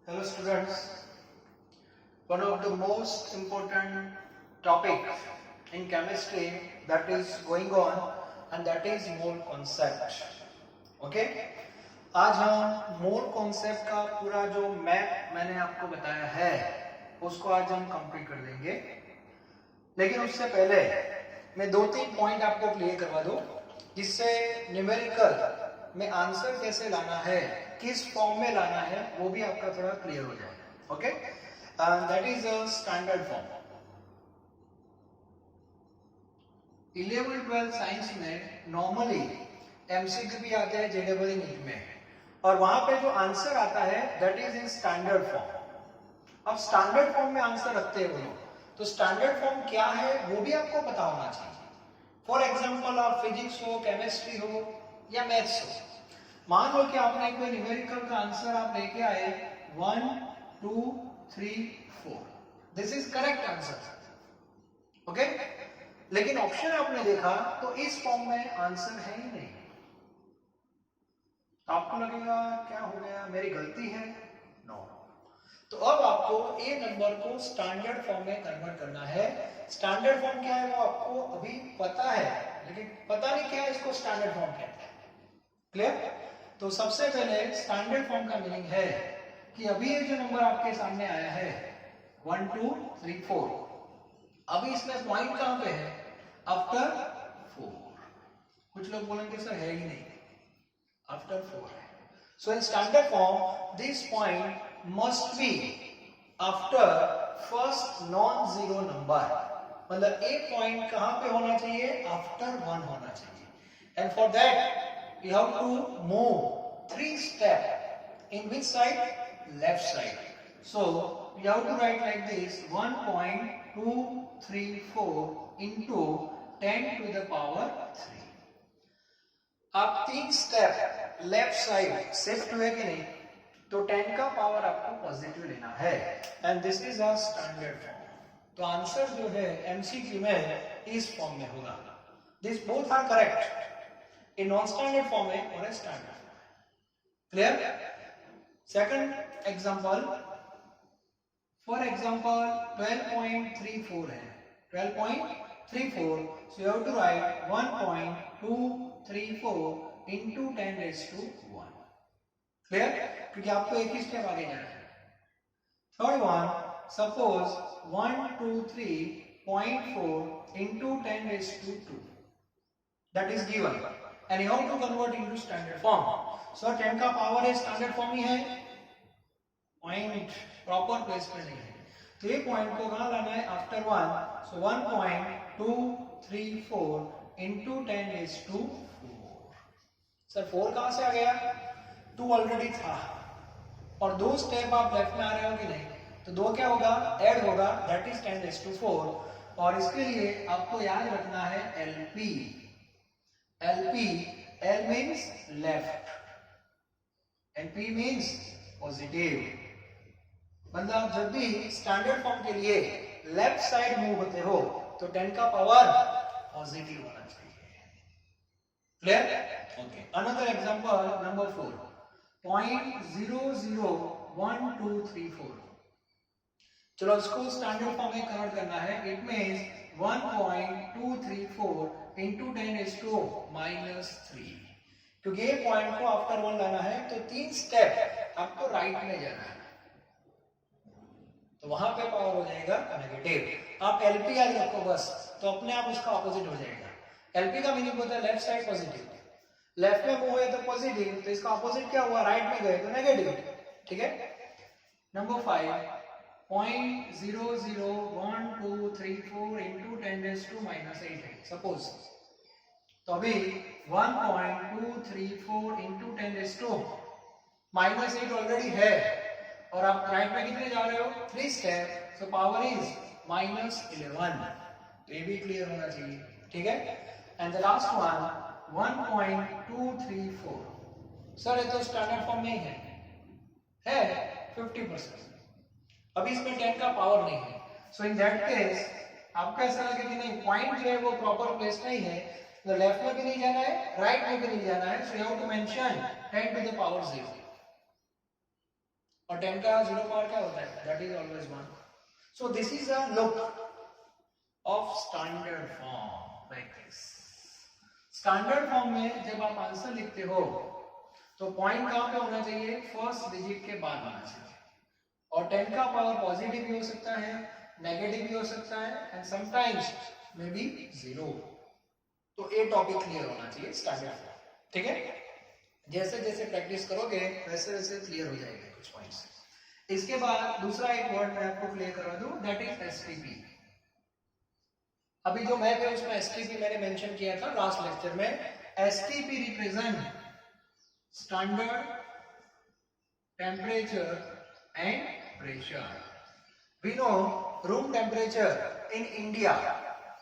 Hello students, one of the most important topic in chemistry that is going on and that is mole concept. Okay? आज हम mole concept का पूरा जो मैंने आपको बताया है उसको आज हम कंप्लीट कर देंगे। लेकिन उससे पहले मैं 2-3 पॉइंट आपको क्लियर करवा दूं जिससे न्यूमेरिकल में आंसर कैसे लाना है, किस फॉर्म में लाना है, वो भी आपका थोड़ा क्लियर हो जाए। Okay, that is a standard form. 11-12 science में नॉर्मली एमसीक्यू भी आते हैं जेडबल नीट में, और वहां पे जो आंसर आता है that is in standard form. अब स्टैंडर्ड फॉर्म में आंसर रखते हैं वो लोग, तो स्टैंडर्ड फॉर्म क्या है वो भी आपको पता होना चाहिए। फॉर एग्जाम्पल आप फिजिक्स हो, केमिस्ट्री हो या मैथ्स हो, मान लो कि आपने कोई न्यूमेरिकल का आंसर आप लेके आए 1 2 3 4, this is correct answer. Okay, लेकिन ऑप्शन आपने देखा तो इस फॉर्म में आंसर है ही नहीं। आपको लगेगा क्या हो गया, मेरी गलती है? नो। तो अब आपको ए नंबर को स्टैंडर्ड फॉर्म में कन्वर्ट करना है। स्टैंडर्ड फॉर्म क्या है वो आपको अभी पता है, लेकिन पता नहीं क्या है इसको स्टैंडर्ड फॉर्म कहते हैं। क्लियर? तो सबसे पहले स्टैंडर्ड फॉर्म का मीनिंग है कि अभी ये जो नंबर आपके सामने आया है 1 2 3 4, अभी इसमें पॉइंट कहां पे है? आफ्टर 4। कुछ लोग बोलेंगे सर है ही नहीं, आफ्टर 4 है। So in standard form this point must be after first non zero number, मतलब एक पॉइंट कहां पे होना चाहिए? आफ्टर 1 होना चाहिए। And for that we have to move 3 steps. In which side? Left side. So we have to write like this: 1.234 into 10 to the power 3. आप 3 step left side shift हुए कि नहीं, तो 10 का पावर आपको पॉजिटिव लेना है, and this is a standard form. तो आंसर जो है एमसीक्यू में इस फॉर्म में होगा। This both are correct in non-standard form or a standard form. Clear? Second example, for example 12.34 है, 12.34, so you have to write 1.234 into 10 raised to 1. Clear? क्योंकि आपको एक ही स्टेप आगे जाना है। Third one, suppose 123.4 into 10 raised to 2, that is given, and you have to convert into standard form. So 10 का power है, standard form ही है, point proper place पे नहीं है, तो ये पॉइंट को कहां लाना है? After 1। So 1.234 into 10 raised to 4। Sir 4 कहां से आ गया? 2 ऑलरेडी था, और 2 स्टेप आप लेफ्ट में आ रहे हो कि नहीं, तो 2 क्या होगा? ऐड होगा, दैट इज 10 raised to 4। और इसके लिए आपको याद रखना है LP. LP, L means left and P means positive। मतलब जब भी स्टैंडर्ड फॉर्म के लिए लेफ्ट साइड मूव होते हो तो 10 का पावर पॉजिटिव होना चाहिए। Clear? Okay, another example number 4, 0.001234। चलो इसको स्टैंडर्ड फॉर्म में कन्वर्ट करना है। It means 1.234 into 10 raised to -3, क्योंकि ये पॉइंट को आफ्टर 1 लाना है, तो 3 स्टेप आपको राइट में जाना है, तो वहां पे पावर हो जाएगा नेगेटिव। आप एलपी याद रखो बस, तो अपने आप उसका ऑपोजिट हो जाएगा। एलपी का मीनिंग होता है लेफ्ट साइड पॉजिटिव, लेफ्ट में मूव हुए तो पॉजिटिव, तो इसका ऑपोजिट क्या हुआ? राइट में गए तो नेगेटिव। ठीक है? नंबर 5, 0.001234 into 10 raised to -8 है सपोज, तो अभी 1.234 into 10 raised to -8 ऑलरेडी है, और आप राइट में कितने जा रहे हो? 3 स्टेप, सो पावर इज -11। तो ये भी क्लियर होना चाहिए। ठीक है? And the last one 1.234, sir ये तो स्टैंडर्ड फॉर्म में ही है 50%, अभी इसमें 10 का पावर नहीं है। सो इन दैट केस आपको ऐसा लगे कि नहीं पॉइंट जो है वो प्रॉपर प्लेस नहीं है, तो लेफ्ट में भी नहीं जाना है, राइट में भी नहीं जाना है, so you have to mention 10 to the power 0। और 10 का 0 पावर क्या होता है, that is always 1. So this is a look of standard form like this. Standard form में जब आप आंसर लिखते हो तो पॉइंट कहां पे होना चाहिए, फर्स्ट डिजिट के बाद होना चाहिए. और 10 का पावर पॉजिटिव भी हो सकता है, नेगेटिव भी हो सकता है, एंड समटाइम्स मे बी 0. तो ये टॉपिक क्लियर होना चाहिए स्टैंडर्ड फॉर्म. ठीक है, जैसे जैसे प्रैक्टिस करोगे वैसे वैसे क्लियर हो जाएंगे कुछ पॉइंट्स. इसके बाद दूसरा एक वर्ड मैं आपको क्लियर करवा दूं, दैट इज एसटीपी. अभी जो मैप है उसमें एसटीपी मैंने मेंशन किया था लास्ट लेक्चर में. STP represent standard temperature and pressure. We know room temperature in India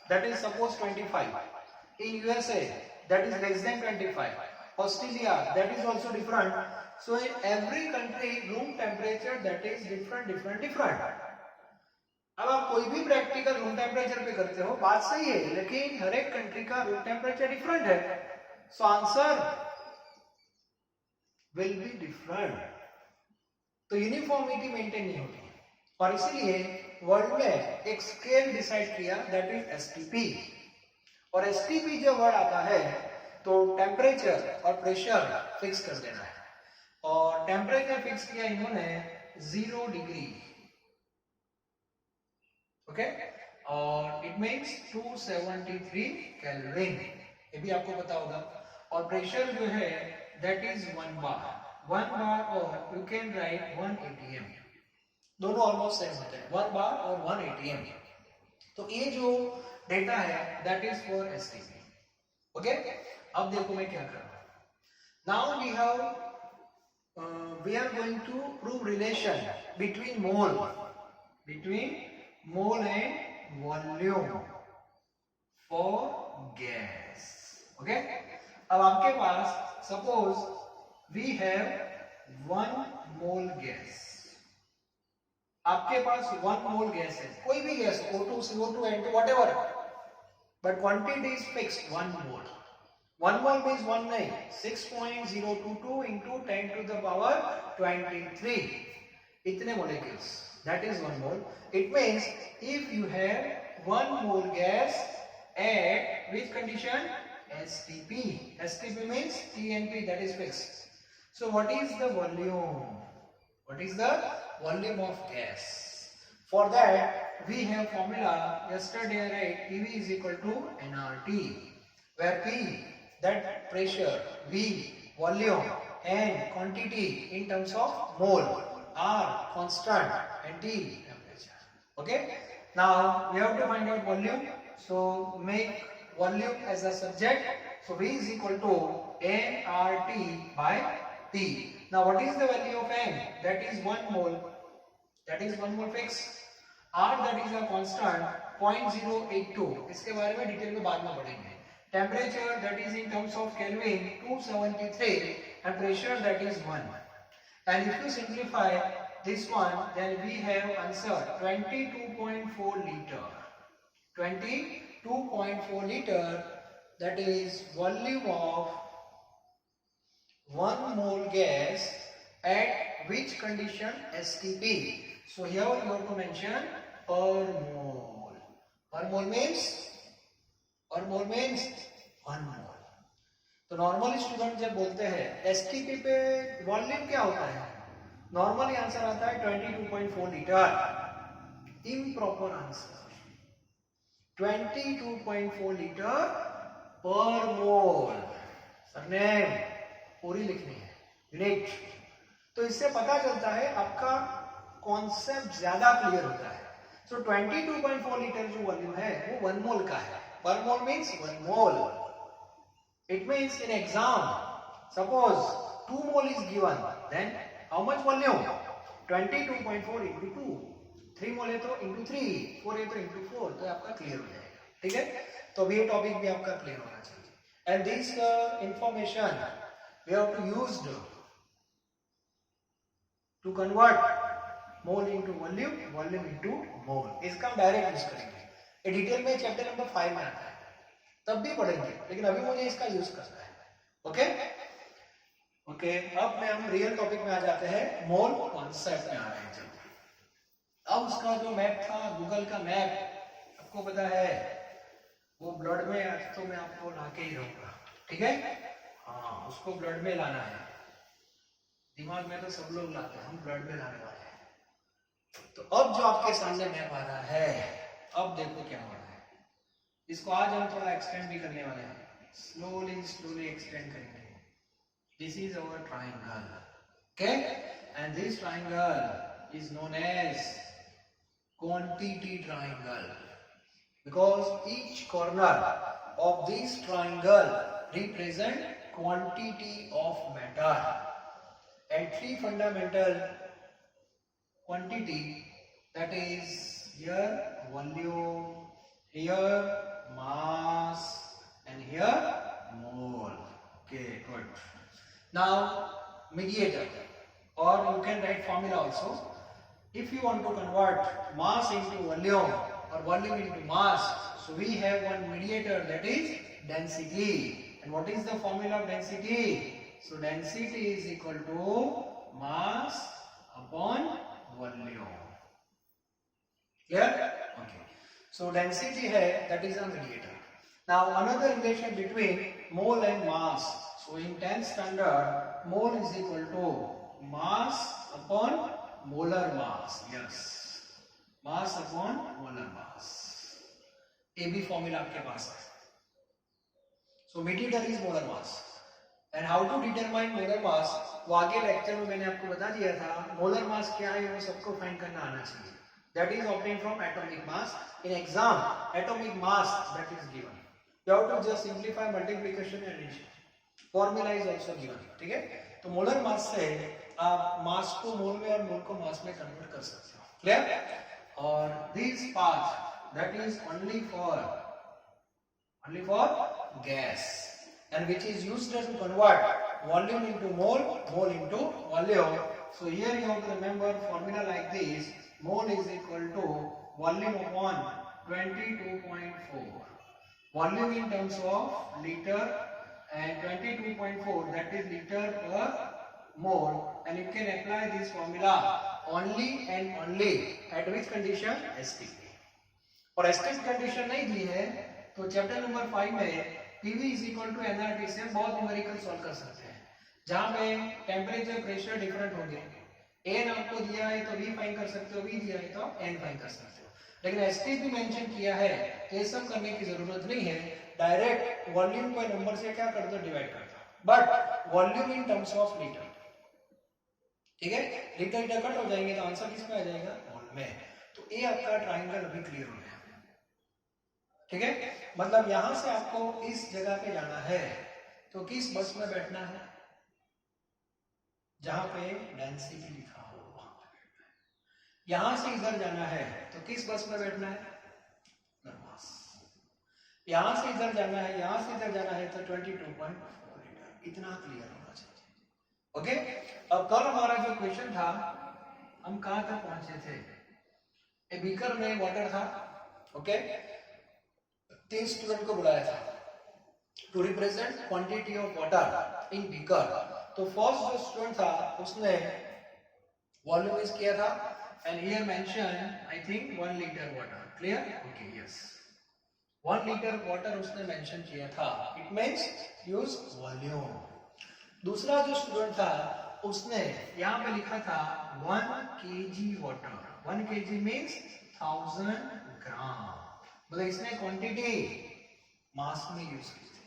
that is suppose 25. In USA that is less than 25. Australia that is also different. So in every country room temperature that is different. अब आप कोई भी practical room temperature पे करते हो, बात सही है, लेकिन हर एक कंट्री का रूम टेम्परेचर डिफरेंट है. So answer will be different. तो यूनिफॉर्मिटी मेंटेन नहीं होती, और इसीलिए वर्ल्ड में एक स्केल डिसाइड किया दैट इज एसटीपी. और एसटीपी जब वर्ड आता है तो टेम्परेचर और प्रेशर फिक्स कर देना है. और टेम्परेचर फिक्स किया इन्होंने 0 डिग्री. ओके, और इट मींस 273 केल्विन, ये भी आपको पता होगा. और प्रेशर जो है दैट इज 1 बार. 1 बार और यू कैन राइट 1 atm. दोनों ऑलमोस्ट सेम होते हैं, 1 बार और 1 atm. तो ये जो डेटा है that is for STP. Okay, अब देखो मैं क्या कर रहा हूं. Now we are going to prove relation between mole and volume for gas. Okay, अब आपके पास suppose we have 1 mole gas. आपके पास 1 मोल गैस है, कोई भी gas, O2, CO2, N2, whatever, but quantity is fixed 1 mole. 1 mole means 1 नहीं, 6.022 into 10 to the power 23. इतने molecules, that is 1 mole. It means if you have 1 mole gas at which condition, STP. STP means TNP, that is fixed. So what is the volume? What is the volume of gas? For that we have formula yesterday I write PV is equal to nRT, where P that pressure, V volume, and quantity in terms of mole, R constant, and T temperature. Okay, now we have to find out volume. So make volume as a subject. So V is equal to nRT by T. Now what is the value of N? That is 1 mole. That is 1 mole fixed. R that is a constant 0.082. इसके बारे में detail में बाद में पढ़ेंगे. Temperature that is in terms of Kelvin 273 and pressure that is 1. And if you simplify this one, then we have answer 22.4 liter. 22.4 liter, that is volume of 1 mole gas at which condition, STP. So here you have to mention per mole. Per mole means 1 mole. तो normally student जब बोलते हैं STP पे volume क्या होता है, normally answer आता है 22.4 लीटर. इम्प्रॉपर आंसर 22.4 लीटर पर मोल. सरनेम पूरी लिखनी है, यूनिट. तो इससे पता चलता है आपका कॉन्सेप्ट ज्यादा क्लियर होता है. सो 22.4 लीटर जो वॉल्यूम है वो 1 मोल का है. पर mole means 1 mole. It means in exam suppose 2 mole is given, then how much volume, 22.4 into 2. 3 mole है तो into 3, 4 है तो into 4. तो आपका क्लियर हो जाएगा. ठीक है, तो ये टॉपिक भी आपका क्लियर होना चाहिए. And this information we have to use to convert mole into volume, volume into mole. इसका हम डायरेक्ट यूज करेंगे. ये डिटेल में चैप्टर नंबर 5 में आता है, तब भी पढ़ेंगे, लेकिन अभी मुझे इसका यूज करना है. ओके, ओके, अब में हम रियल टॉपिक में आ जाते हैं, मोल कॉन्सेप्ट में आ रहे हैं। अब उसका जो मैप था, गूगल का मैप, आपको पता है वो ब्लड में, आज तो मैं आपको ला के ही रहूंगा, ठीक है? हाँ, उसको ब्लड में लाना है। दिमाग में तो सब लोग लाते हैं, हम ब्लड में लाने वाले हैं। तो अब जो आपके सामने मैप आ रहा है, अब देखो क्या हो रहा है। इसको आज हम थोड़ा एक्सटेंड भी करने वाले हैं, स्लोली स्लोली एक्सटेंड करेंगे। This is our triangle, okay? And this triangle is known as quantity triangle, because each corner of this triangle represent quantity of matter and three fundamental quantity, that is here volume, here mass, and here mole. Okay, good. Now mediator, or you can write formula also. If you want to convert mass into volume or volume into mass, so we have one mediator, that is density. And what is the formula of density? So density is equal to mass upon volume. Clear? Okay. So density hai, that is a mediator. Now another relation between mole and mass. So in 10th standard, mole is equal to mass upon molar mass. Yes, mass upon molar mass. ये भी formula आपके पास है. So mediator is molar mass. And how to determine molar mass? वो आगे lecture में मैंने आपको बता दिया था. मोलर मास क्या है वो सबको फाइंड करना आना चाहिए. That is obtained from atomic mass. In exam, atomic mass that is given. You have to just simplify multiplication and addition. Formula is also given, ठीक है? तो मोलर मास से आप मास को मोल में और मोल को मास में कन्वर्ट कर सकते हो. क्लियर? और this part that is only for gas, and which is used to convert volume into mole, mole into volume. So here you have to remember formula like this, mole is equal to volume upon 22.4. Volume in terms of litre, and 22.4, that is liter per mole, and you can apply this formula only and only at which condition? STP. और STP condition नहीं दी है तो chapter number 5 में PV is equal to nRT से बहुत numerical solve कर सकते हैं, जहां पे टेम्परेचर प्रेशर डिफरेंट होंगे. n आपको दिया है तो v फाइंड कर सकते हो, v दिया है तो n फाइंड कर सकते हो. लेकिन STP मेंशन किया है, ये सब करने की जरूरत नहीं है. डायरेक्ट वॉल्यूम को नंबर से क्या कर दो, डिवाइड कर दो. But volume in terms of litre, ठीक है? लीटर लीटर कट हो जाएंगे तो आंसर किस में आ जाएगा? मोल में. तो ये आपका ट्रायंगल अभी क्लियर हो गया, ठीक है? मतलब यहां से आपको इस जगह पे जाना है तो किस बस में बैठना है? जहां पे डेंसिटी लिखा हो वहां पे बैठना है. यहां से इधर जाना है तो किस बस में बैठना है? नॉर्मल. यहां से इधर जाना है, यहां से इधर जाना है तो 22.4 लीटर. इतना क्लियर होना चाहिए. ओके, अब कल हमारा जो क्वेश्चन था, हम कहां तक पहुंचे थे? एक बीकर में वाटर था. ओके, 3 स्टूडेंट को बुलाया था to represent quantity of water in beaker. तो फर्स्ट जो स्टूडेंट था उसने वॉल्यूमाइज किया था, and here mention I think 1 litre water. Clear? Okay, yes, 1 litre water उसने मेंशन किया था. It means use volume. दूसरा जो स्टूडेंट था उसने यहाँ पे लिखा था 1 kg वाटर. 1 kg मींस 1000 ग्राम. मतलब इसने क्वांटिटी मास में यूज की थी,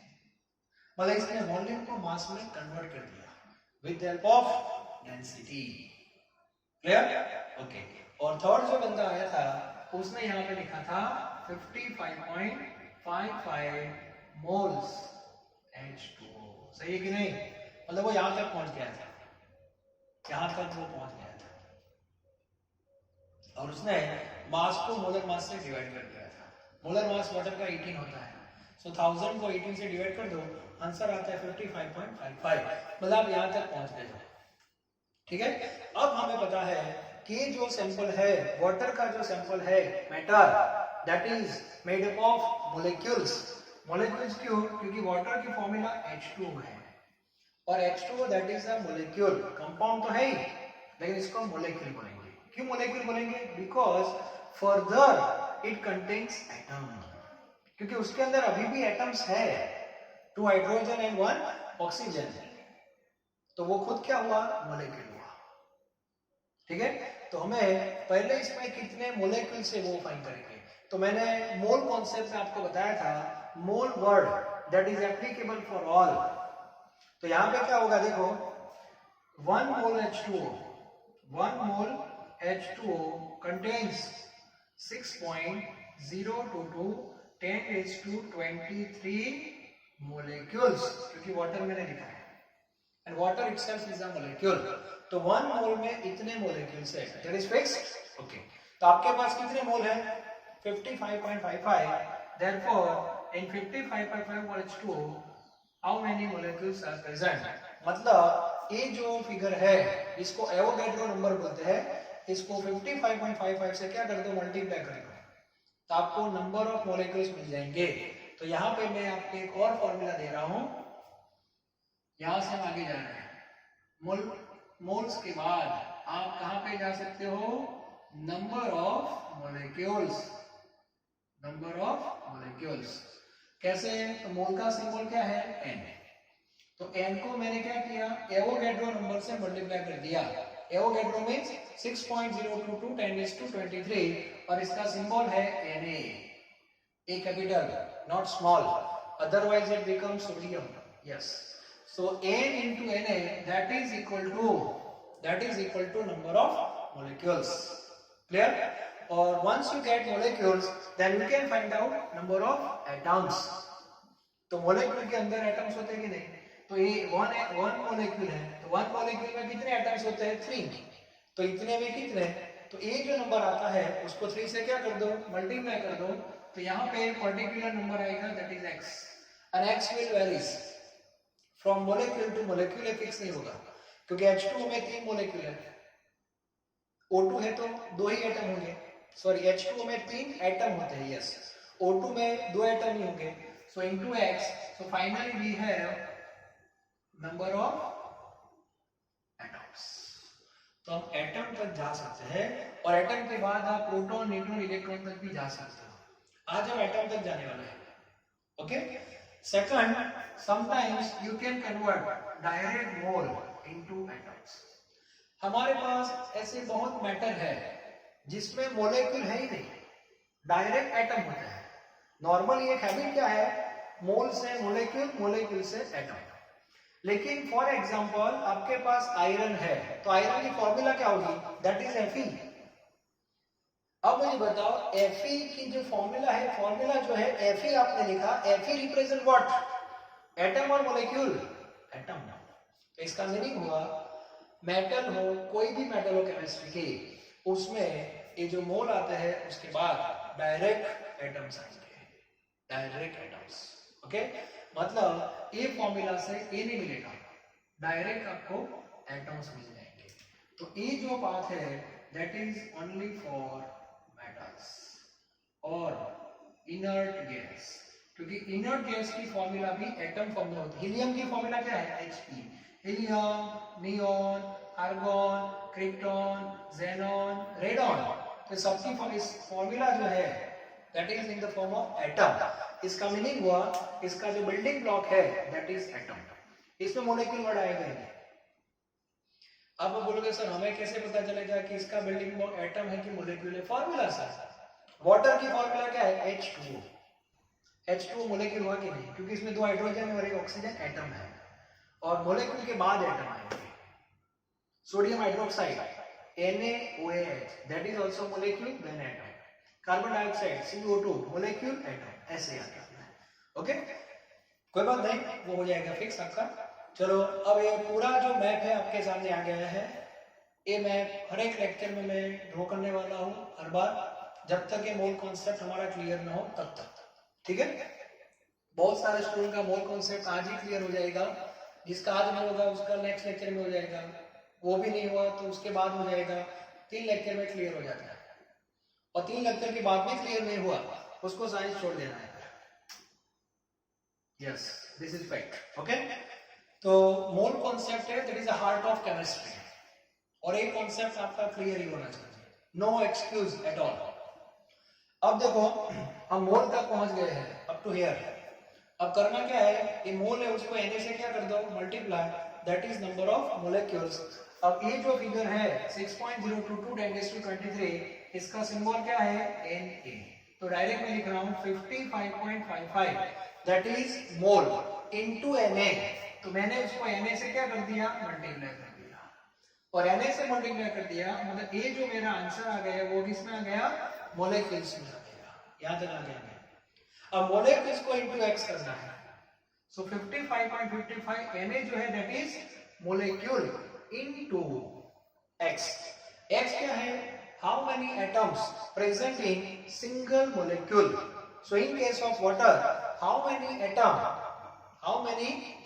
मतलब इसने वॉल्यूम को मास में कन्वर्ट कर दिया with help of density. Clear? Okay. और थर्ड जो बंदा आया था उसने यहाँ पे लिखा था 55.55 मोल्स H2O. सही है कि नहीं? मतलब वो यहां तक पहुंच गया था, यहां तक वो पहुंच गया था, और उसने मास को मोलर मास से डिवाइड कर दिया था. मोलर मास वाटर का 18 होता है, सो 1000 को 18 से डिवाइड कर दो, आंसर आता है 55.55. मतलब आप यहां तक पहुंच गए हो, ठीक है? अब हमें पता है कि जो सैंपल है, वाटर का जो सैंपल है, matter, that is made up of molecules. molecules क्यों? क्योंकि वाटर की फॉर्मूला H2O है और H2O that is a molecule, compound तो है ही, लेकिन इसको मोलिक्यूल बोलेंगे। क्यों मोलिक्यूल बोलेंगे? Because further it contains atom, क्योंकि उसके अंदर अभी भी एटम्स है, 2 हाइड्रोजन एंड 1 ऑक्सीजन, तो वो खुद क्या हुआ? मोलिक्यूल हुआ। ठीक है, तो हमें पहले इसमें कितने मोलिक्यूल से वो फाइंड करेंगे। तो मैंने मोल कॉन्सेप्ट में आपको बताया था, mole word that is applicable for all. तो यहां पे क्या होगा, देखो 1 mole H2O, 1 mole H2O contains 6.022 10⁻23 molecules, क्योंकि वाटर मैंने लिखा है and water itself is a molecule। तो 1 मोल में इतने मोलिक्यूल्स है, दैट इज फिक्स्ड। ओके, तो आपके पास कितने मोल है? 55.55। therefore in 55.5 mole H2O how many molecules are present? मतलब ये जो फिगर है इसको एवोगैड्रो नंबर बोलते हैं, इसको 55.55 से क्या कर दो? मल्टीप्लाई कर दो, तो आपको नंबर ऑफ मोलिक्यूल्स मिल जाएंगे। तो यहाँ पे मैं आपको एक और फॉर्मूला दे रहा हूं, यहां से हम आगे जा रहे हैं। मोल्स के बाद आप कहां पे जा सकते हो? Number of molecules, number of molecules कैसे? तो मोल का सिंबल क्या है? n। तो n को मैंने क्या किया? एवोगैड्रो नंबर से मल्टीप्लाई कर दिया। एवोगैड्रो मींस 6.022 10⁻23 और इसका सिंबल है Na, A capital, not small, otherwise it becomes sodium. Yes, so n into Na that is equal to number of molecules, clear? Or once you get molecules then you can find out number of atoms। तो molecule के अंदर atoms होते हैं कि नहीं? तो ये 1 molecule है, तो 1 मोलिक्यूल में कितने एटम्स होते हैं? 3। तो इतने में कितने? तो ये जो नंबर आता है उसको 3 से क्या कर दो? मल्टीप्लाई कर दो, तो यहाँ पे पर्टिकुलर नंबर आएगा that is x, and x will varies from molecule two molecule, fix नहीं होगा, क्योंकि H2O में 3 मोलिक्यूल है, O2 है तो 2 ही एटम होंगे, सॉरी H2O में 3 एटम होते हैं, यस, O2 में 2 एटम ही होंगे, so into x, so finally we have number of atoms। तो हम एटम तक जा सकते हैं, और एटम के बाद आप प्रोटॉन, न्यूट्रॉन, इलेक्ट्रॉन तक भी जा सकते हो। आज हम एटम तक जाने वाले हैं। Okay, second, sometimes you can convert direct mole into atoms। हमारे पास ऐसे बहुत मैटर है जिसमें मोलिक्यूल है ही नहीं, डायरेक्ट एटम होता है। नॉर्मली एक हैबिट क्या है? मोल से मोलिक्यूल, मोलिक्यूल से एटम। लेकिन फॉर एग्जांपल आपके पास आयरन है, तो आयरन की फॉर्मूला क्या होगी? That is Fe। अब मुझे बताओ Fe की जो फॉर्मूला है, फॉर्मूला जो है Fe आपने लिखा, Fe रिप्रेजेंट व्हाट? एटम और मोलिक्यूल? एटम। तो इसका मीनिंग हुआ मेटल हो, कोई भी मेटल हो केमिस्ट्री की, उसमें ये जो मोल आते हैं उसके बाद डायरेक्ट एटम्स आएंगे, डायरेक्ट एटम्स। ओके, मतलब ये फॉर्मूला से ये नहीं मिलेगा, डायरेक्ट आपको एटम्स मिल जाएंगे। तो ये जो बात है that is only for metals और इनर्ट गैस, क्योंकि इनर्ट गैस की फॉर्मूला भी एटम फॉर्म में होती है। हीलियम की फॉर्मूला क्या है? He। Helium, neon, argon, krypton, xenon, radon, तो सबकी फॉर्मूला जो है that is in the form of atom. इसका मीनिंग हुआ इसका जो बिल्डिंग ब्लॉक है दैट इज एटम। इसमें मोलिक्यूल वर्ड आएगा ही। अब आप बोलोगे सर हमें कैसे पता चलेगा कि इसका बिल्डिंग ब्लॉक एटम है कि मोलिक्यूल है? फॉर्मूला सर, वाटर की फॉर्मूला क्या है? H2O। H2O मोलिक्यूल हुआ कि नहीं? क्योंकि इसमें 2 हाइड्रोजन और 1 ऑक्सीजन एटम है, और मोलिक्यूल के बाद एटम आएंगे। Sodium hydroxide NaOH that is also molecule then atom. Carbon dioxide CO2 molecule atom, ऐसे आता है। ओके, कोई बात नहीं, वो हो जाएगा फिक्स आपका। चलो, अब ये पूरा जो मैप है आपके सामने आ गया है। ये मैप हर एक लेक्चर में मैं ड्रॉ करने वाला हूँ हर बार, जब तक ये मोल कॉन्सेप्ट हमारा क्लियर ना हो तब तक, ठीक है? बहुत सारे स्टूडेंट का मोल कॉन्सेप्ट आज ही क्लियर हो जाएगा, जिसका आज नहीं होगा उसका नेक्स्ट लेक्चर में हो जाएगा, वो भी नहीं हुआ तो उसके बाद हो जाएगा। 3 लेक्चर में क्लियर हो जाता है, और 3 लेक्चर के बाद भी क्लियर नहीं हुआ उसको साइंस छोड़ देना है। Yes, this is fact. Okay, तो मोल कॉन्सेप्ट है, that is the heart of chemistry, और एक कॉन्सेप्ट आपका क्लियर ही होना चाहिए, नो एक्सक्यूज एट ऑल। अब देखो हम मोल तक पहुंच गए हैं, अप टू हियर। अब करना क्या है, ये मोल है उसको Na से क्या कर दो, multiply, that is number of molecules. अब ये जो फिगर है 6.022 10⁻23, इसका सिंबल क्या है, Na। तो डायरेक्ट मैं लिख रहा हूं 55.55, that is mole into Na। तो मैंने उसको Na से क्या कर दिया, मल्टीप्लाई कर दिया, और Na से मल्टीप्लाई कर दिया, मतलब ये जो मेरा आंसर आ गया वो किसमें आ गया, मोलेक्यूल्स में आ गया। याद रखना क्या, अब मोलेक्यूल्स को इनटू x करना है। सो 55.55 Na जो है that is molecule into x। x क्या है, how many atoms present in single molecule. So in case of water, how many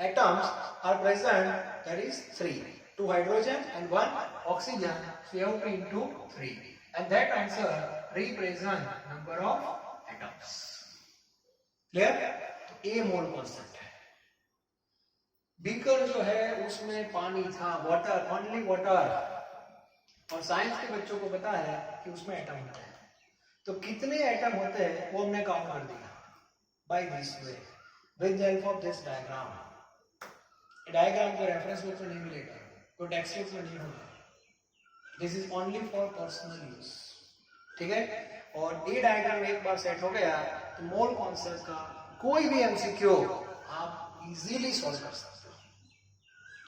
atoms are present, that is 3, 2 hydrogen and 1 oxygen, so you have to into 3, and that answer represent number of atoms. Clear? तो ये mole concept है। Beaker जो है उसमें पानी था, water, only water, और science के बच्चों को पता है कि उसमें एटम होते हैं। तो कितने एटम होते हैं वो हमने काउंट कर दिया by this way, with the help of this diagram. Diagram को रेफरेंस बुक में नहीं मिलेगा, कोई टेक्स्ट बुक में नहीं होगा, this is only for personal use, ठीक है। और ये डायग्राम एक बार सेट हो गया तो मोल कॉन्सेप्ट का कोई भी एमसीक्यू आप इजीली सॉल्व कर सकते हो,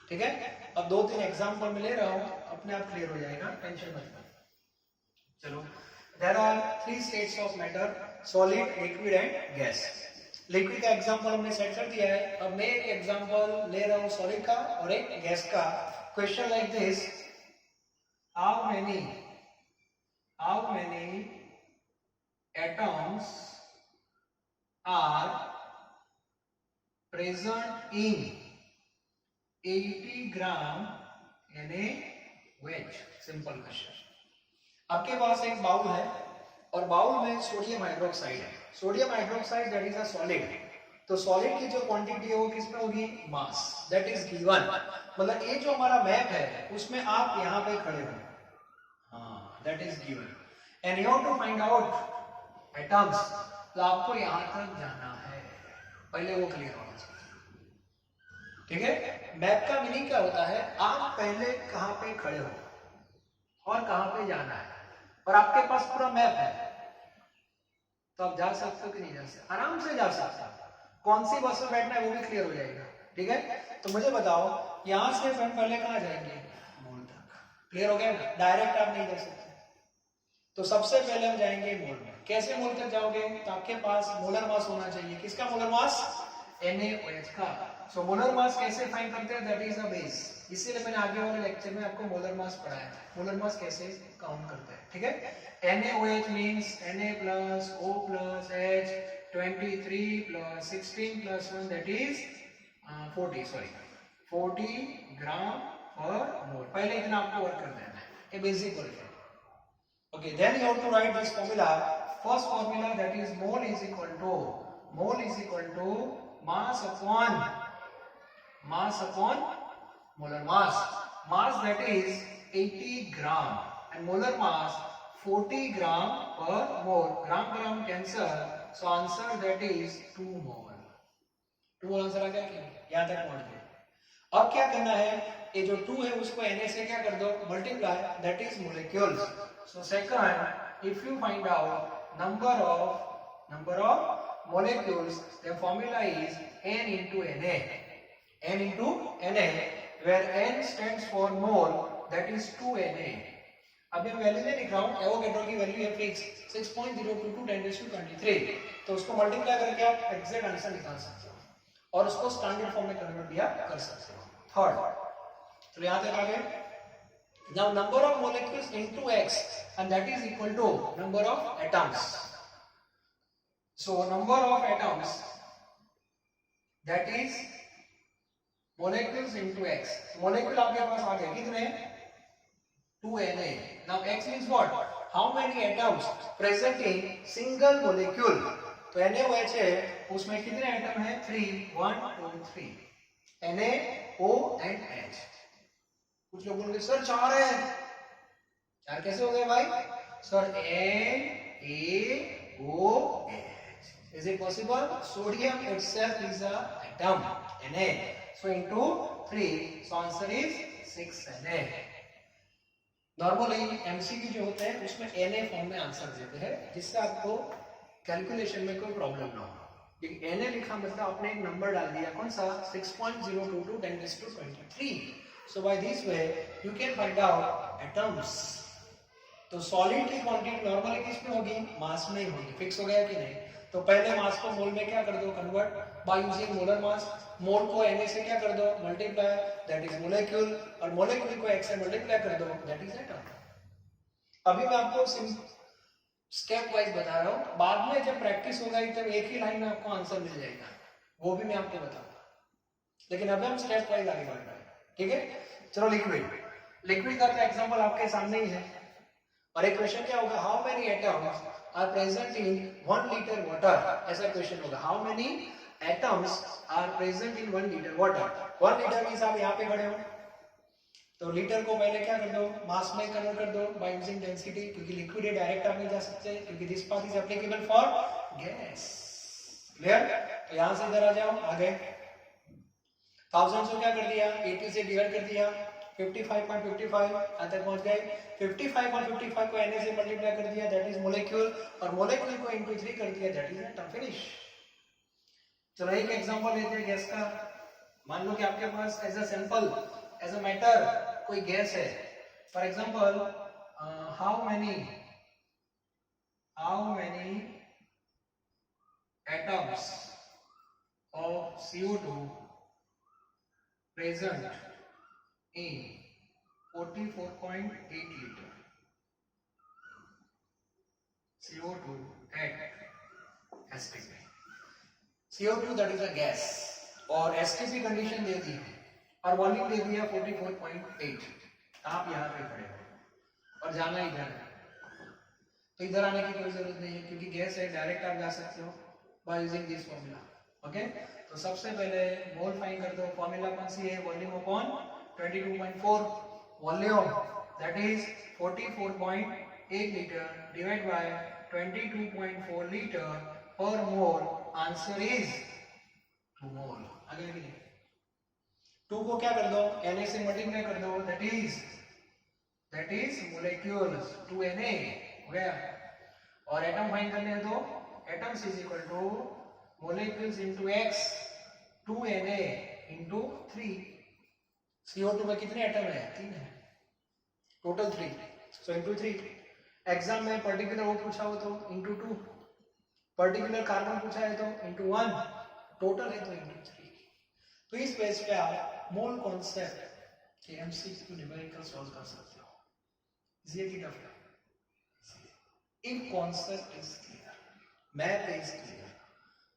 ठीक है। अब 2-3 एग्जांपल में ले रहा हूं, अपने आप क्लियर हो जाएगा, टेंशन मत लो। चलो, there are 3 states of matter, solid, liquid and gas. Liquid का एग्जांपल हमने सेट कर दिया है। अब मैं एक एग्जांपल ले रहा हूं सॉलिड का और एक गैस का। Question like this, how many atoms are present in 80 gram NaOH? Simple question. आपके पास एक बाउल है और बाउल में सोडियम हाइड्रोक्साइड है। Sodium hydroxide that is a solid. तो सॉलिड की जो क्वांटिटी है वो किसमें होगी, मास, दैट इज गिवन। मतलब ये जो हमारा मैप है उसमें आप यहाँ पे खड़े हो, हाँ, that is given, and you have to find out atoms. तो आपको यहां तक जाना है, पहले वो क्लियर होना चाहिए, ठीक है। मैप का मीनिंग क्या होता है, आप पहले कहां पे खड़े हो और कहां पे जाना है, और आपके पास पूरा मैप है तो आप जा सकते हो कि नहीं जा सकते, आराम से जा सकते हो। कौन सी बस में बैठना है वो भी क्लियर हो जाएगा, ठीक है। तो मुझे बताओ यहां से हम पहले कहां जाएंगे, मोल तक। क्लियर हो गया ना, डायरेक्ट आप नहीं जा सकते। तो सबसे पहले हम जाएंगे मोल में। कैसे मोल तक जाओगे, तो आपके पास मोलर मास होना चाहिए। किसका मोलर मास, NaOH का। सो मोलर मास कैसे फाइंड करते हैं, दैट इज अ बेस। इसीलिए मैंने आगे वाले लेक्चर में आपको मोलर मास पढ़ाया है, मोलर मास कैसे काउंट करते हैं, ठीक है। NaOH means Na plus O plus H, 23 plus 16 plus 1, that is 40 gram per मोल। पहले इतना आपको वर्क कर देना है, ये बेसिक वर्क है। Okay, then you have to write this formula. First formula, that is mole is equal to mass upon molar mass. Mass that is 80 gram and molar mass 40 gram per mole. Gram cancel, so answer that is 2 mole. 2 mole answer आ गया क्या, यहाँ तक पहुंच गए। अब क्या करना है, ये जो 2 है उसको Na से क्या कर दो, multiply, that is molecules. So second, if you find out number of molecules, the formula is N into Na. N into Na, where N stands for mole, that is 2Na. अब मैं value नहीं लिख रहा हूँ, Avogadro की value है fix 6.022 10⁻23। तो उसको मल्टीप्लाई करके आप एग्जैक्ट आंसर निकाल सकते हो और उसको स्टैंडर्ड फॉर्म में कन्वर्ट भी कर सकते हो। थर्ड, तो यहाँ तक आ गए। Now number of molecules into X, and that is equal to number of atoms. So number of atoms, that is molecules into X. Molecule आपके पास आ गए कितने, 2Na. Now X means what? How many atoms present in single molecule? तो NaOH है, उसमें कितने atom है, 3, 1 2 3। Na O and H। कुछ लोग बोलेंगे सर 4 है, 4 कैसे हो गए भाई? Sir N A O H। Is it possible? Sodium itself is a atom, Na, so into 3, so answer is 6Na। Normally MCQ जो होते हैं उसमें Na फॉर्म में आंसर देते हैं, जिससे आपको कैलकुलेशन में कोई प्रॉब्लम ना हो। क्योंकि Na लिखा मतलब आपने एक नंबर डाल दिया, कौन सा? 6.022 10⁻23। So by this way you can find out atoms। तो सॉलिड की क्वांटिटी नॉर्मली किस में होगी? मास में ही होगी। फिक्स हो गया कि नहीं? तो पहले मास को मोल में क्या कर दो? Convert by using molar mass. Mole को Na से क्या कर दो? मल्टीप्लाई, दैट इज मोलेक्यूल, और मोलेक्यूल को X से मल्टीप्लाई कर दो, दैट इज एटम। अभी मैं आपको स्टेप वाइज बता रहा हूँ, बाद में जब प्रैक्टिस होगा तब एक ही लाइन में आपको आंसर मिल जाएगा, वो भी मैं आपको बताऊंगा। लेकिन अभी हम स्टेप वाइज आगे बढ़ रहे हैं, ठीक है? चलो लिक्विड का एग्जांपल आपके सामने ही है, और एक क्वेश्चन क्या होगा? How many atoms are present in 1 litre water. ऐसा क्वेश्चन होगा, how many atoms are present in 1 litre water. 1 litre means आप यहाँ पे खड़े हो, तो लीटर को पहले क्या कर दो? मास में कन्वर्ट कर दो बाय यूजिंग डेंसिटी, क्योंकि लिक्विड है डायरेक्ट आप नहीं जा सकते, क्योंकि this part is applicable for gas. Clear? तो यहां से इधर आ जाओ, आगे 1000 को क्या कर दिया? 80 से डिवाइड कर दिया, 55.55 यहां तक पहुंच गए। 55.55 को Na से मल्टीप्लाई कर दिया, दैट इज मोलेक्यूल, और मोलेक्यूल को इनटू 3 कर दिया, दैट इज एटम। फिनिश। चलो एक एग्जांपल लेते हैं गैस का। मान लो कि आपके पास as a sample, as a matter कोई गैस है। For example how many atoms of CO2 present in 44.8 liter CO2 at STP। CO2 that is a gas, और STP कंडीशन दे दी है और वॉल्यूम दे दिया 44.8। आप यहाँ पे खड़े हो और जाना इधर है, तो इधर आने की कोई जरूरत नहीं है, क्योंकि गैस है, डायरेक्ट आप जा सकते हो by using this formula. Okay, तो सबसे पहले मोल फाइंड कर दो। फॉर्मूला कौन सी है? Volume upon 22.4, volume that is 44.8 litre divide by 22.4 litre पर मोल, आंसर इज 2 मोल। आगे की 2 को क्या कर दो? Na से मल्टीप्लाई कर दो, दैट इज मोलेक्यूल्स 2Na हो गया। और एटम फाइंड करने हैं तो atoms is equal to molecules into x 2Na into 3। CO2 में कितने एटम है? 3 है, टोटल 3, सो इनटू 3। एग्जाम में पर्टिकुलर वो पूछा हो तो इनटू 2, पर्टिकुलर कार्बन पूछा है तो इनटू 1, टोटल है तो इनटू 3। तो इस बेस पे आप मोल कॉन्सेप्ट के MCQ न्यूमेरिकल सॉल्व कर सकते हो। इजी है कि टफ है? If concept is clear, math is clear,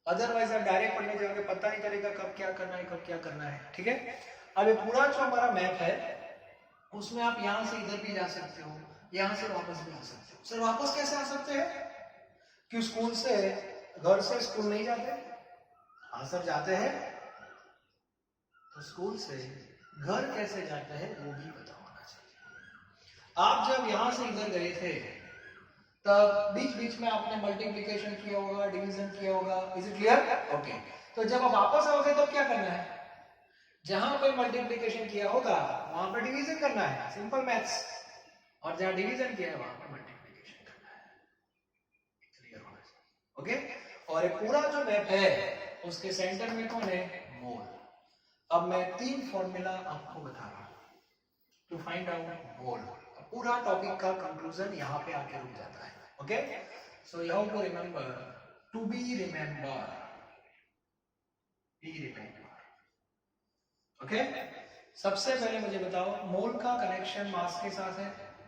otherwise आप डायरेक्ट पढ़ने जाओगे, पता नहीं चलेगा कब क्या करना है, कब क्या करना है। ठीक है, अब ये पूरा जो हमारा मैप है उसमें आप यहां से इधर भी जा सकते हो, यहां से वापस भी आ सकते हो। सर वापस कैसे आ सकते हैं? क्यों स्कूल से, घर से स्कूल नहीं जाते? हाँ सर जाते हैं। तो स्कूल से घर कैसे जाते हैं वो भी पता होना चाहिए। आप जब यहां से इधर गए थे तब बीच बीच में आपने मल्टीप्लिकेशन किया होगा, डिवीजन किया होगा। Is it clear? ओके, तो जब आप वापस आओगे तो क्या करना है? जहां पे मल्टीप्लिकेशन किया होगा वहां पे डिवीजन करना है, सिंपल मैथ्स, और जहां डिवीजन किया है वहां पे मल्टीप्लिकेशन करना है। क्लियर होना चाहिए। ओके, और ये पूरा जो मैप है उसके सेंटर में कौन है? मोल। अब मैं 3 फॉर्मूला आपको बता रहा हूं टू फाइंड आउट मोल। पूरा टॉपिक का कंक्लूजन यहाँ पे आके रुक जाता है। Okay, so you have to remember, to be remember, okay. सबसे पहले मुझे बताओ, मोल का कनेक्शन मास के साथ है,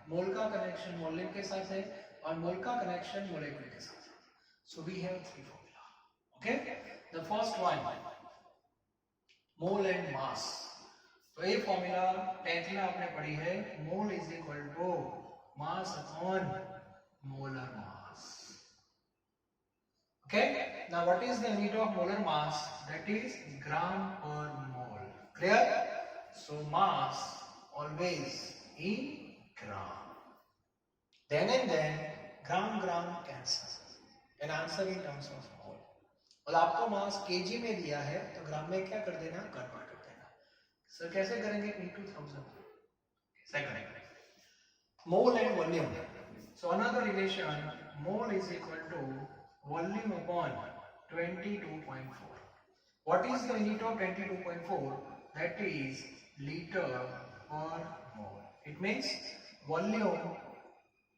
मोल का कनेक्शन वॉल्यूम के साथ है, और मोल का कनेक्शन मोलेक्यूल के साथ है। So we have 3 formula. Okay, the first one mole and mass. तो ये फॉर्मूला 10th में आपने पढ़ी है, mole is equal to mass upon molar mass. Okay, now what is the unit of molar mass? That is gram per mole. Clear? so mass always in gram. Then and then gram cancel and answer in terms of mole. और आपको मास KG में दिया है तो ग्राम में क्या कर देना, कन्वर्ट कर देना. सर कैसे करेंगे, into 1000 कैसे करेंगे, मोल and volume. So another relation, mole is equal to volume upon 22.4. What is the unit of 22.4? That is liter per mole. It means volume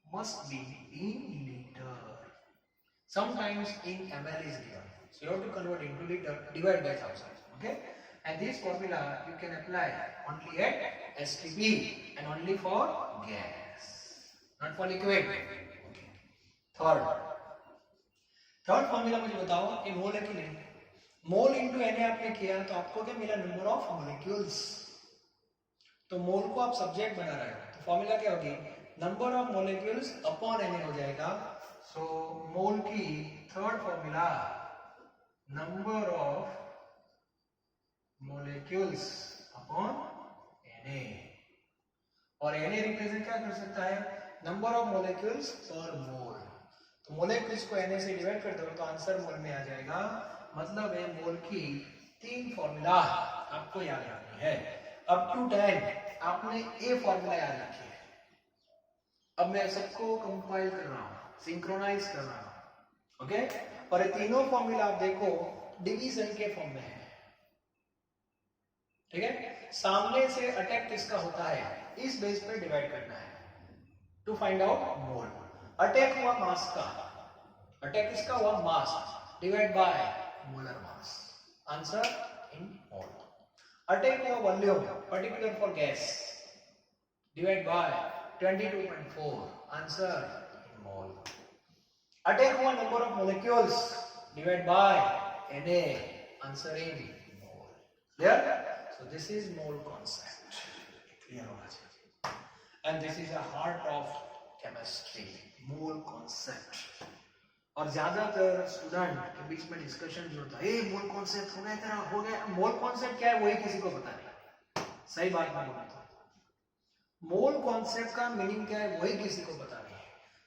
must be in liter. Sometimes in ml is given. So you have to convert into liter, divide by 1000. Okay? And this formula you can apply only at STP and only for gas, not for liquid. Okay. Third formula मुझे बताओ, ये मोल है कि नहीं. Mole into Na आपने किया तो आपको क्या मिला, नंबर ऑफ मॉलिक्यूल्स. तो मोल को आप सब्जेक्ट बना रहे हो तो फॉर्मूला क्या होगी, number of molecules upon Na हो जाएगा. सो मोल की third formula, number of molecules upon Na. और Na रिप्रेजेंट क्या कर सकता है, नंबर ऑफ मॉलिक्यूल्स पर मोल. तो मोलिक्यूल्स को Na से डिवाइड कर दो तो आंसर मोल में आ जाएगा. मतलब है मोल की 3 फॉर्मूला आपको याद रखनी है. अप टू 10 आपने ए फॉर्मूला याद रखी है. अब मैं सबको कंपाइल कर रहा हूं, सिंक्रोनाइज कर रहा हूं. ओके. और ये तीनों फॉर्मूला आप देखो डिवीजन के फॉर्म में है. ठीक है. सामने से अटैक किसका होता है, इस बेस पे डिवाइड करना है to find out mole. Attack हुआ मास का, अटैक किसका हुआ, mass, divide by molar mass, answer in mole. Attack हुआ volume, particular for gas, divide by 22.4, answer in mole. Attack हुआ number of molecules, divide by Na, answer in mole. Clear. So this is mole concept. Clear होना चाहिए. And this is a heart of chemistry, mole concept. और ज्यादातर student के बीच में discussion भी होता है, मोल कॉन्सेप्ट हो गया तेरा, हो गया. मोल कॉन्सेप्ट क्या है वही किसी को पता नहीं. सही बात मैं बोलता हूं, मोल कॉन्सेप्ट का मीनिंग क्या है वही किसी को पता नहीं.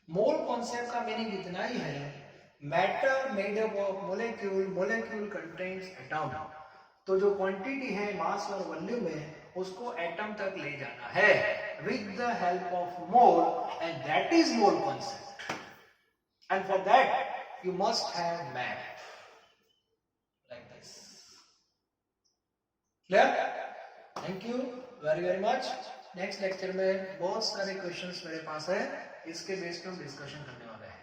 मोल कॉन्सेप्ट का मीनिंग इतना ही है, matter made up of molecule, molecule contains atom. तो जो क्वांटिटी है मास और वॉल्यूम में उसको एटम तक ले जाना है with the help of mole, and that is mole concept. And for that you must have map like this. Clear. Thank you very very much. Next lecture में बहुत सारे क्वेश्चंस मेरे पास है, इसके बेस पे हम डिस्कशन करने वाले हैं.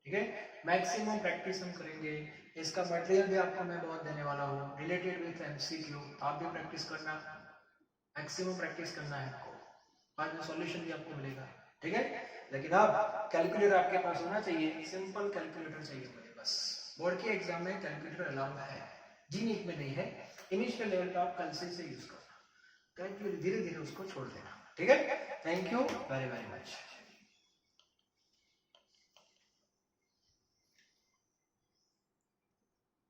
ठीक है. मैक्सिमम प्रैक्टिस हम करेंगे. इसका मटेरियल भी आपको मैं बहुत देने वाला हूँ रिलेटेड विथ एमसीक्यू. आप भी प्रैक्टिस करना, मैक्सिमम प्रैक्टिस करना है आपको. बाद में सॉल्यूशन भी आपको मिलेगा. ठीक है. लेकिन अब कैलकुलेटर आपके पास होना चाहिए, सिंपल कैलकुलेटर चाहिए मुझे बस. बोर्ड के एग्जाम में कैलकुलेटर अलाउड है, जीनीट में नहीं है. इनिशियल लेवल पे आप कल से यूज करना, कैलकुलेटर धीरे धीरे उसको छोड़ देना. ठीक है. Thank you very very much.